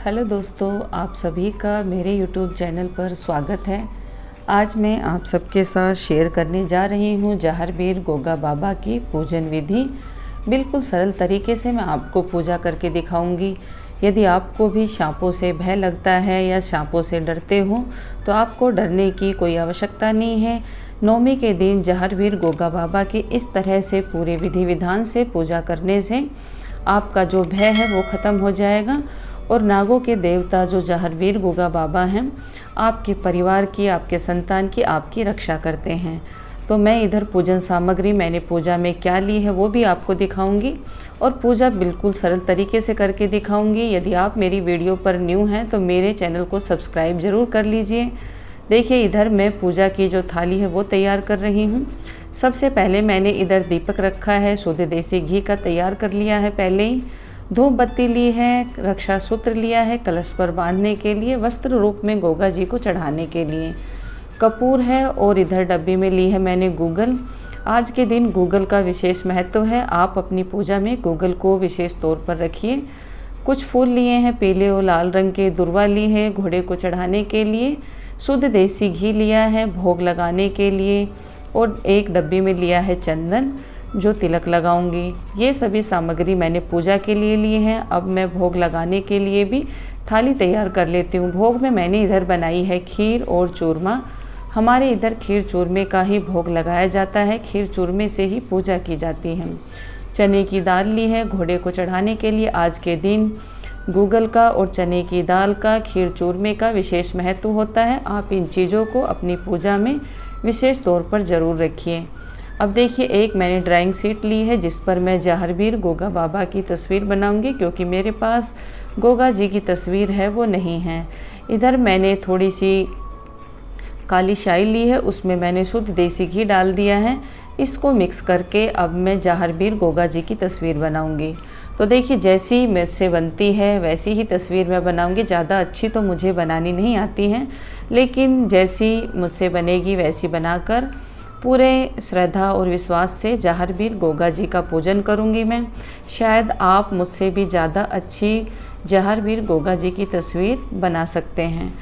Hello दोस्तों, आप सभी का मेरे YouTube चैनल पर स्वागत है। आज मैं आप सबके साथ शेयर करने जा रही हूँ जहारवीर गोगा बाबा की पूजन विधि। बिल्कुल सरल तरीके से मैं आपको पूजा करके दिखाऊंगी। यदि आपको भी सांपों से भय लगता है या सांपों से डरते हो तो आपको डरने की कोई आवश्यकता नहीं है। नवमी के दिन जहारवीर गोगा बाबा की इस तरह से पूरे विधि विधान से पूजा करने से आपका जो भय है वो ख़त्म हो जाएगा। और नागों के देवता जो जहारवीर गोगा बाबा हैं, आपके परिवार की, आपके संतान की, आपकी रक्षा करते हैं। तो मैं इधर पूजन सामग्री मैंने पूजा में क्या ली है वो भी आपको दिखाऊंगी और पूजा बिल्कुल सरल तरीके से करके दिखाऊंगी। यदि आप मेरी वीडियो पर न्यू हैं तो मेरे चैनल को सब्सक्राइब ज़रूर कर लीजिए। देखिए, इधर मैं पूजा की जो थाली है वो तैयार कर रही हूँ। सबसे पहले मैंने इधर दीपक रखा है, शुद्ध देसी घी का तैयार कर लिया है पहले ही। धूप बत्ती ली है, रक्षा सूत्र लिया है कलश पर बांधने के लिए, वस्त्र रूप में गोगा जी को चढ़ाने के लिए कपूर है। और इधर डब्बी में ली है मैंने गूगल। आज के दिन गूगल का विशेष महत्व है। आप अपनी पूजा में गूगल को विशेष तौर पर रखिए। कुछ फूल लिए हैं, पीले और लाल रंग के दुर्वा ली है घोड़े को चढ़ाने के लिए। शुद्ध देसी घी लिया है भोग लगाने के लिए। और एक डब्बी में लिया है चंदन जो तिलक लगाऊंगी। ये सभी सामग्री मैंने पूजा के लिए ली हैं। अब मैं भोग लगाने के लिए भी थाली तैयार कर लेती हूँ। भोग में मैंने इधर बनाई है खीर और चूरमा। हमारे इधर खीर चूरमे का ही भोग लगाया जाता है, खीर चूरमे से ही पूजा की जाती है। चने की दाल ली है घोड़े को चढ़ाने के लिए। आज के दिन गूगल का और चने की दाल का, खीर चूरमे का विशेष महत्व होता है। आप इन चीज़ों को अपनी पूजा में विशेष तौर पर ज़रूर रखिए। अब देखिए, एक मैंने ड्राइंग शीट ली है जिस पर मैं जहारवीर गोगा बाबा की तस्वीर बनाऊंगी, क्योंकि मेरे पास गोगा जी की तस्वीर है वो नहीं है। इधर मैंने थोड़ी सी काली शाई ली है, उसमें मैंने शुद्ध देसी घी डाल दिया है। इसको मिक्स करके अब मैं जहारवीर गोगा जी की तस्वीर बनाऊंगी। तो देखिए, जैसी मुझसे बनती है वैसी ही तस्वीर मैं बनाऊंगी। ज़्यादा अच्छी तो मुझे बनानी नहीं आती है, लेकिन जैसी मुझसे बनेगी वैसी बनाकर पूरे श्रद्धा और विश्वास से जहारवीर गोगा जी का पूजन करूंगी मैं। शायद आप मुझसे भी ज़्यादा अच्छी जहारवीर गोगा जी की तस्वीर बना सकते हैं।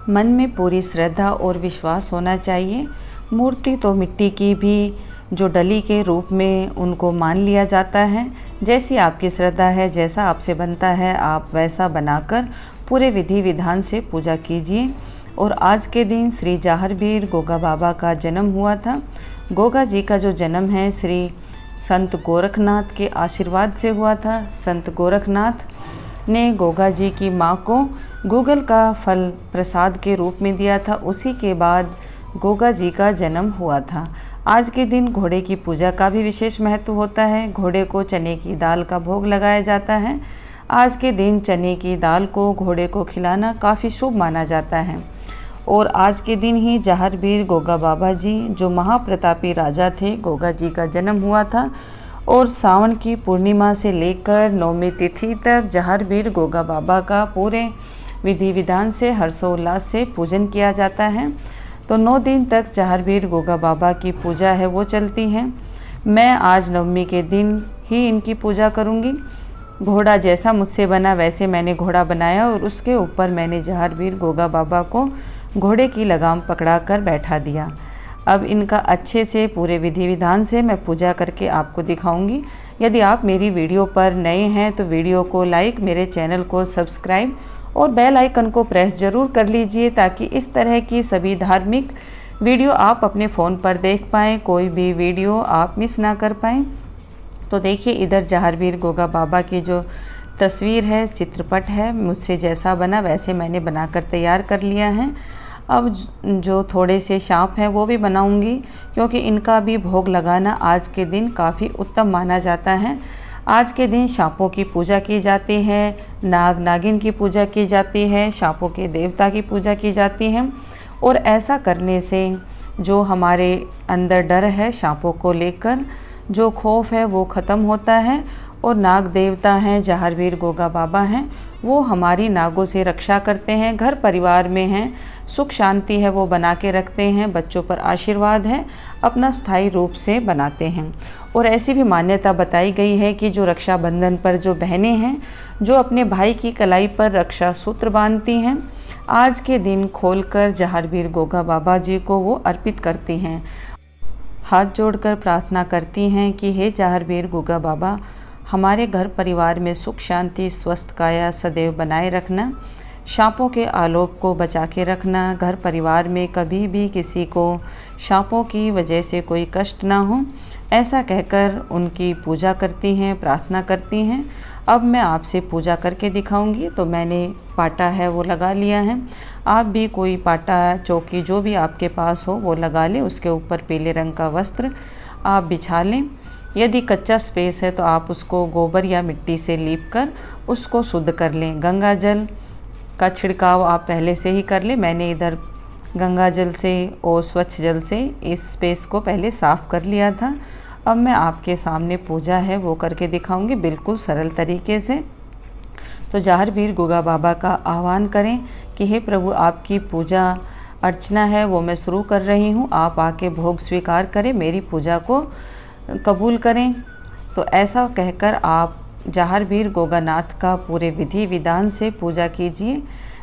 मन में पूरी श्रद्धा और विश्वास होना चाहिए। मूर्ति तो मिट्टी की भी जो डली के रूप में उनको मान लिया जाता है। जैसी आपकी श्रद्धा है, जैसा आपसे बनता है, आप वैसा बनाकर पूरे विधि विधान से पूजा कीजिए। और आज के दिन श्री जहारवीर गोगा बाबा का जन्म हुआ था। गोगा जी का जो जन्म है श्री संत गोरखनाथ के आशीर्वाद से हुआ था। संत गोरखनाथ ने गोगा जी की माँ को गूगल का फल प्रसाद के रूप में दिया था। उसी के बाद गोगा जी का जन्म हुआ था। आज के दिन घोड़े की पूजा का भी विशेष महत्व होता है। घोड़े को चने की दाल का भोग लगाया जाता है। आज के दिन चने की दाल को घोड़े को खिलाना काफ़ी शुभ माना जाता है। और आज के दिन ही जहारवीर गोगा बाबा जी जो महाप्रतापी राजा थे, गोगा जी का जन्म हुआ था। और सावन की पूर्णिमा से लेकर नौमी तिथि तक जहारवीर गोगा बाबा का पूरे विधि विधान से हर्षोल्लास से पूजन किया जाता है। तो 9 दिन तक जहारवीर गोगा बाबा की पूजा है वो चलती है। मैं आज नवमी के दिन ही इनकी पूजा करूँगी। घोड़ा जैसा मुझसे बना वैसे मैंने घोड़ा बनाया और उसके ऊपर मैंने जहारवीर गोगा बाबा को घोड़े की लगाम पकड़ाकर बैठा दिया। अब इनका अच्छे से पूरे विधि विधान से मैं पूजा करके आपको दिखाऊंगी। यदि आप मेरी वीडियो पर नए हैं तो वीडियो को लाइक, मेरे चैनल को सब्सक्राइब और बेल आइकन को प्रेस ज़रूर कर लीजिए, ताकि इस तरह की सभी धार्मिक वीडियो आप अपने फ़ोन पर देख पाएँ, कोई भी वीडियो आप मिस ना कर पाएँ। तो देखिए, इधर जहारवीर गोगा बाबा की जो तस्वीर है, चित्रपट है, मुझसे जैसा बना वैसे मैंने बनाकर तैयार कर लिया है। अब जो थोड़े से सांप हैं वो भी बनाऊंगी, क्योंकि इनका भी भोग लगाना आज के दिन काफ़ी उत्तम माना जाता है। आज के दिन सांपों की पूजा की जाती है, नाग नागिन की पूजा की जाती है, सांपों के देवता की पूजा की जाती है। और ऐसा करने से जो हमारे अंदर डर है सांपों को लेकर, जो खौफ है वो ख़त्म होता है। और नाग देवता हैं, जहारवीर गोगा बाबा हैं, वो हमारी नागों से रक्षा करते हैं, घर परिवार में हैं सुख शांति है वो बना के रखते हैं, बच्चों पर आशीर्वाद है अपना स्थायी रूप से बनाते हैं। और ऐसी भी मान्यता बताई गई है कि जो रक्षाबंधन पर जो बहनें हैं जो अपने भाई की कलाई पर रक्षा सूत्र बांधती हैं, आज के दिन खोलकर जहारवीर गोगा बाबा जी को वो अर्पित करती हैं, हाथ जोड़कर प्रार्थना करती हैं कि हे जहारवीर गोगा बाबा, हमारे घर परिवार में सुख शांति स्वस्थ काया सदैव बनाए रखना, सांपों के आलोक को बचा के रखना, घर परिवार में कभी भी किसी को सांपों की वजह से कोई कष्ट ना हो, ऐसा कहकर उनकी पूजा करती हैं, प्रार्थना करती हैं। अब मैं आपसे पूजा करके दिखाऊंगी। तो मैंने पाटा है वो लगा लिया है, आप भी कोई पाटा चौकी जो भी आपके पास हो वो लगा लें, उसके ऊपर पीले रंग का वस्त्र आप बिछा लें। यदि कच्चा स्पेस है तो आप उसको गोबर या मिट्टी से लीप कर उसको शुद्ध कर लें। गंगा जल का छिड़काव आप पहले से ही कर लें। मैंने इधर गंगा जल से और स्वच्छ जल से इस स्पेस को पहले साफ़ कर लिया था। अब मैं आपके सामने पूजा है वो करके दिखाऊंगी बिल्कुल सरल तरीके से। तो जहारवीर गोगा बाबा का आह्वान करें कि हे प्रभु, आपकी पूजा अर्चना है वो मैं शुरू कर रही हूँ, आप आके भोग स्वीकार करें, मेरी पूजा को कबूल करें। तो ऐसा कहकर आप जहारवीर गोगानाथ का पूरे विधि विधान से पूजा कीजिए।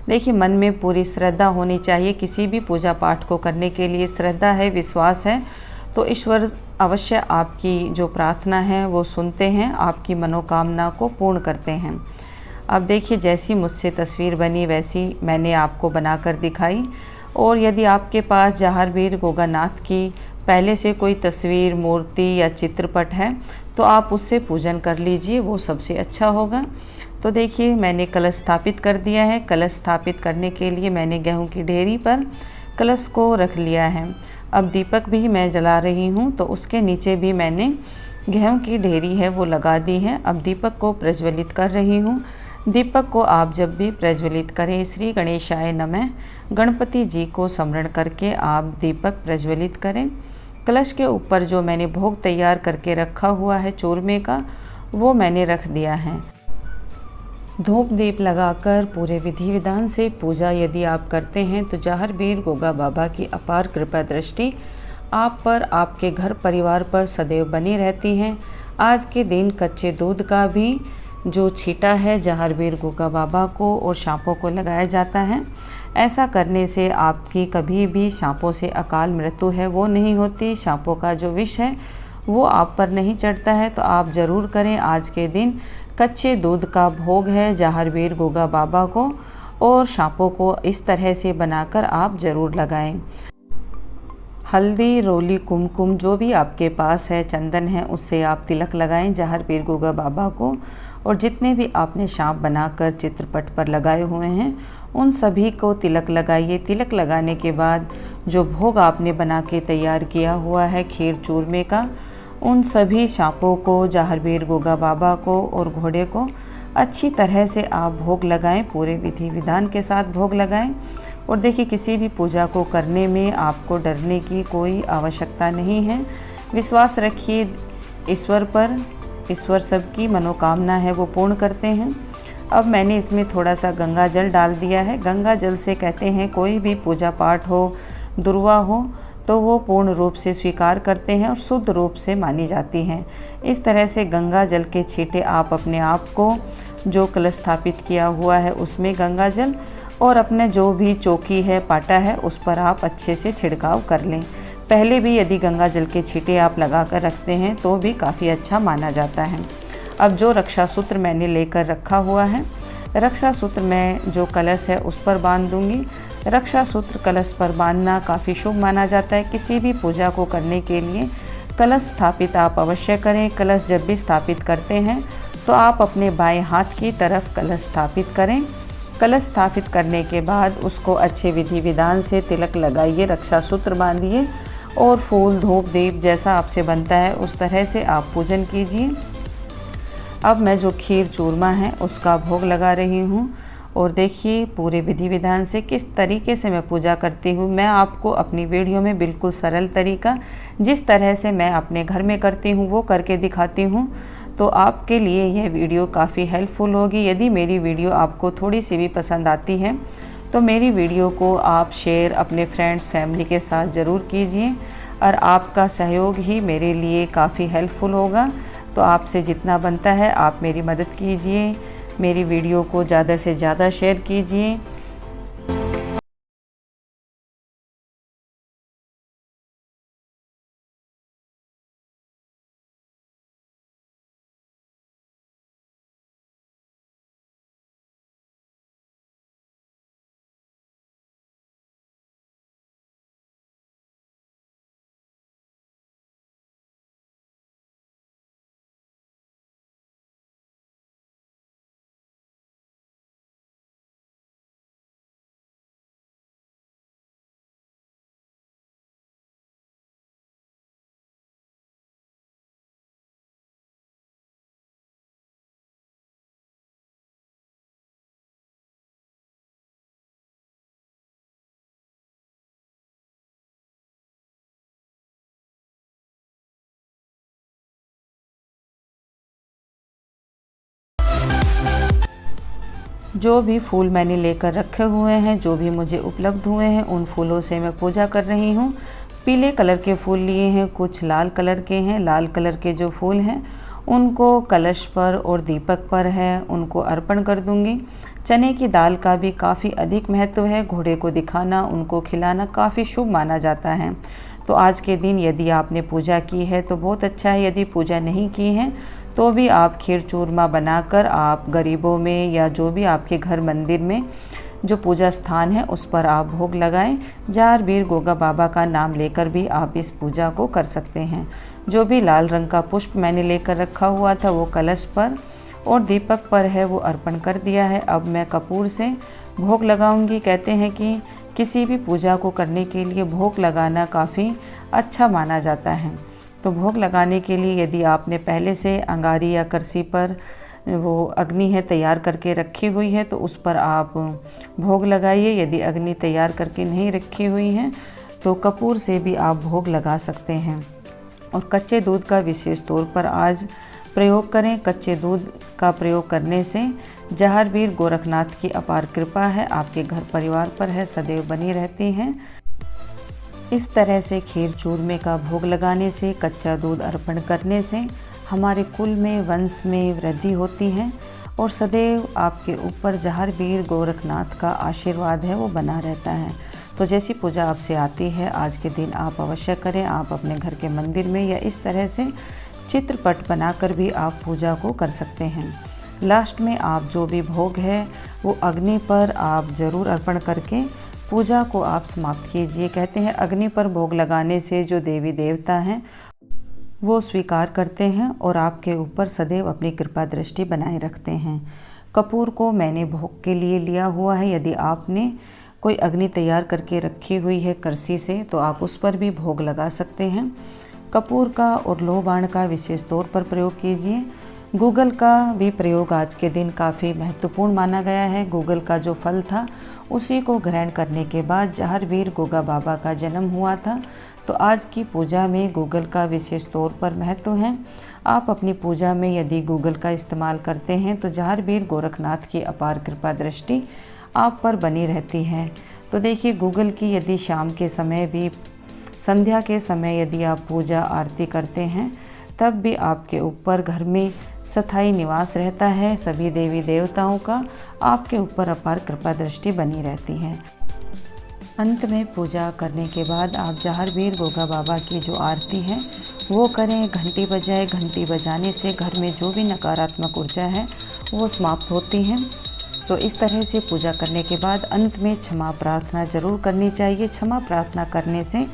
देखिए, मन में पूरी श्रद्धा होनी चाहिए। किसी भी पूजा पाठ को करने के लिए श्रद्धा है, विश्वास है, तो ईश्वर अवश्य आपकी जो प्रार्थना है वो सुनते हैं, आपकी मनोकामना को पूर्ण करते हैं। अब देखिए, जैसी मुझसे तस्वीर बनी वैसी मैंने आपको बनाकर दिखाई। और यदि आपके पास जहारवीर गोगानाथ की पहले से कोई तस्वीर, मूर्ति या चित्रपट है तो आप उससे पूजन कर लीजिए, वो सबसे अच्छा होगा। तो देखिए, मैंने कलश स्थापित कर दिया है। कलश स्थापित करने के लिए मैंने गेहूं की ढेरी पर कलश को रख लिया है। अब दीपक भी मैं जला रही हूँ, तो उसके नीचे भी मैंने गेहूं की ढेरी है वो लगा दी है। अब दीपक को प्रज्वलित कर रही हूँ। दीपक को आप जब भी प्रज्वलित करें, श्री गणेशाय नमः, गणपति जी को स्मरण करके आप दीपक प्रज्वलित करें। कलश के ऊपर जो मैंने भोग तैयार करके रखा हुआ है चूरमे का, वो मैंने रख दिया है। धूप दीप लगाकर पूरे विधि विधान से पूजा यदि आप करते हैं तो जहारवीर गोगा बाबा की अपार कृपा दृष्टि आप पर, आपके घर परिवार पर सदैव बनी रहती है। आज के दिन कच्चे दूध का भी जो छींटा है जहारवीर गोगा बाबा को और सांपों को लगाया जाता है। ऐसा करने से आपकी कभी भी सांपों से अकाल मृत्यु है वो नहीं होती, सांपों का जो विष है वो आप पर नहीं चढ़ता है। तो आप ज़रूर करें। आज के दिन कच्चे दूध का भोग है जहारवीर गोगा बाबा को, और सांपों को इस तरह से बनाकर आप ज़रूर लगाएं। हल्दी, रोली, कुमकुम जो भी आपके पास है, चंदन है, उससे आप तिलक लगाएं जहारवीर गोगा बाबा को। और जितने भी आपने सांप बनाकर चित्रपट पर लगाए हुए हैं उन सभी को तिलक लगाइए। तिलक लगाने के बाद जो भोग आपने बना के तैयार किया हुआ है खीर चूरमे का, उन सभी सांपों को, जहारवीर गोगा बाबा को और घोड़े को अच्छी तरह से आप भोग लगाएं, पूरे विधि विधान के साथ भोग लगाएं। और देखिए, किसी भी पूजा को करने में आपको डरने की कोई आवश्यकता नहीं है। विश्वास रखिए ईश्वर पर, ईश्वर सबकी मनोकामना है वो पूर्ण करते हैं। अब मैंने इसमें थोड़ा सा गंगा जल डाल दिया है। गंगा जल से कहते हैं कोई भी पूजा पाठ हो, दुर्वा हो, तो वो पूर्ण रूप से स्वीकार करते हैं और शुद्ध रूप से मानी जाती हैं। इस तरह से गंगा जल के छींटे आप अपने आप को, जो कलश स्थापित किया हुआ है उसमें गंगा जल, और अपने जो भी चौकी है, पाटा है, उस पर आप अच्छे से छिड़काव कर लें। पहले भी यदि गंगा जल के छींटे आप लगा कर रखते हैं तो भी काफ़ी अच्छा माना जाता है। अब जो रक्षा सूत्र मैंने लेकर रखा हुआ है, रक्षा सूत्र मैं जो कलश है उस पर बांध दूंगी। रक्षा सूत्र कलश पर बांधना काफ़ी शुभ माना जाता है। किसी भी पूजा को करने के लिए कलश स्थापित आप अवश्य करें। कलश जब भी स्थापित करते हैं तो आप अपने बाएं हाथ की तरफ कलश स्थापित करें। कलश स्थापित करने के बाद उसको अच्छे विधि विधान से तिलक लगाइए, रक्षा सूत्र बांधिए और फूल, धूप, दीप जैसा आपसे बनता है उस तरह से आप पूजन कीजिए। अब मैं जो खीर चूरमा है उसका भोग लगा रही हूँ। और देखिए पूरे विधि विधान से किस तरीके से मैं पूजा करती हूँ। मैं आपको अपनी वीडियो में बिल्कुल सरल तरीका, जिस तरह से मैं अपने घर में करती हूँ वो करके दिखाती हूँ। तो आपके लिए यह वीडियो काफ़ी हेल्पफुल होगी। यदि मेरी वीडियो आपको थोड़ी सी भी पसंद आती है तो मेरी वीडियो को आप शेयर अपने फ्रेंड्स फैमिली के साथ ज़रूर कीजिए, और आपका सहयोग ही मेरे लिए काफ़ी हेल्पफुल होगा। तो आपसे जितना बनता है आप मेरी मदद कीजिए, मेरी वीडियो को ज़्यादा से ज़्यादा शेयर कीजिए। जो भी फूल मैंने लेकर रखे हुए हैं, जो भी मुझे उपलब्ध हुए हैं, उन फूलों से मैं पूजा कर रही हूँ। पीले कलर के फूल लिए हैं, कुछ लाल कलर के हैं। लाल कलर के जो फूल हैं उनको कलश पर और दीपक पर है उनको अर्पण कर दूंगी। चने की दाल का भी काफ़ी अधिक महत्व है। घोड़े को दिखाना, उनको खिलाना काफ़ी शुभ माना जाता है। तो आज के दिन यदि आपने पूजा की है तो बहुत अच्छा है, यदि पूजा नहीं की है तो भी आप खीर चूरमा बनाकर आप गरीबों में या जो भी आपके घर मंदिर में जो पूजा स्थान है उस पर आप भोग लगाएं। जार वीर गोगा बाबा का नाम लेकर भी आप इस पूजा को कर सकते हैं। जो भी लाल रंग का पुष्प मैंने लेकर रखा हुआ था वो कलश पर और दीपक पर है, वो अर्पण कर दिया है। अब मैं कपूर से भोग लगाऊंगी। कहते हैं कि किसी भी पूजा को करने के लिए भोग लगाना काफ़ी अच्छा माना जाता है। तो भोग लगाने के लिए यदि आपने पहले से अंगारी या करसी पर वो अग्नि है तैयार करके रखी हुई है तो उस पर आप भोग लगाइए। यदि अग्नि तैयार करके नहीं रखी हुई है तो कपूर से भी आप भोग लगा सकते हैं। और कच्चे दूध का विशेष तौर पर आज प्रयोग करें। कच्चे दूध का प्रयोग करने से जहर वीर गोरखनाथ की अपार कृपा है आपके घर परिवार पर है, सदैव बनी रहती हैं। इस तरह से खीर चूरमे का भोग लगाने से, कच्चा दूध अर्पण करने से हमारे कुल में, वंश में वृद्धि होती है और सदैव आपके ऊपर जहर वीर गोरखनाथ का आशीर्वाद है वो बना रहता है। तो जैसी पूजा आपसे आती है आज के दिन आप अवश्य करें। आप अपने घर के मंदिर में या इस तरह से चित्रपट बनाकर भी आप पूजा को कर सकते हैं। लास्ट में आप जो भी भोग है वो अग्नि पर आप ज़रूर अर्पण करके पूजा को आप समाप्त कीजिए। कहते हैं अग्नि पर भोग लगाने से जो देवी देवता हैं वो स्वीकार करते हैं और आपके ऊपर सदैव अपनी कृपा दृष्टि बनाए रखते हैं। कपूर को मैंने भोग के लिए लिया हुआ है। यदि आपने कोई अग्नि तैयार करके रखी हुई है करसी से तो आप उस पर भी भोग लगा सकते हैं। कपूर का और लोह बाण का विशेष तौर पर प्रयोग कीजिए। गूगल का भी प्रयोग आज के दिन काफ़ी महत्वपूर्ण माना गया है। गूगल का जो फल था उसी को ग्रहण करने के बाद जहर वीर गोगा बाबा का जन्म हुआ था। तो आज की पूजा में गूगल का विशेष तौर पर महत्व है। आप अपनी पूजा में यदि गूगल का इस्तेमाल करते हैं तो जहर वीर गोरखनाथ की अपार कृपा दृष्टि आप पर बनी रहती है। तो देखिए गूगल की यदि शाम के समय भी, संध्या के समय यदि आप पूजा आरती करते हैं तब भी आपके ऊपर घर में स्थायी निवास रहता है। सभी देवी देवताओं का आपके ऊपर अपार कृपा दृष्टि बनी रहती है। अंत में पूजा करने के बाद आप जहर वीर गोगा बाबा की जो आरती है वो करें, घंटी बजाए। घंटी बजाने से घर में जो भी नकारात्मक ऊर्जा है वो समाप्त होती है। तो इस तरह से पूजा करने के बाद अंत में क्षमा प्रार्थना जरूर करनी चाहिए। क्षमा प्रार्थना करने से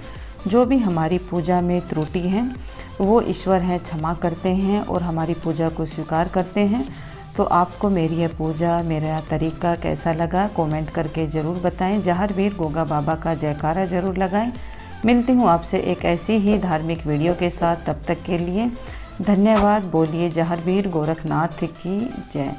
जो भी हमारी पूजा में त्रुटि है वो ईश्वर हैं क्षमा करते हैं और हमारी पूजा को स्वीकार करते हैं। तो आपको मेरी यह पूजा, मेरा तरीका कैसा लगा कमेंट करके ज़रूर बताएं। जहर वीर गोगा बाबा का जयकारा ज़रूर लगाएं। मिलती हूँ आपसे एक ऐसी ही धार्मिक वीडियो के साथ। तब तक के लिए धन्यवाद। बोलिए जहर वीर गोरखनाथ की जय।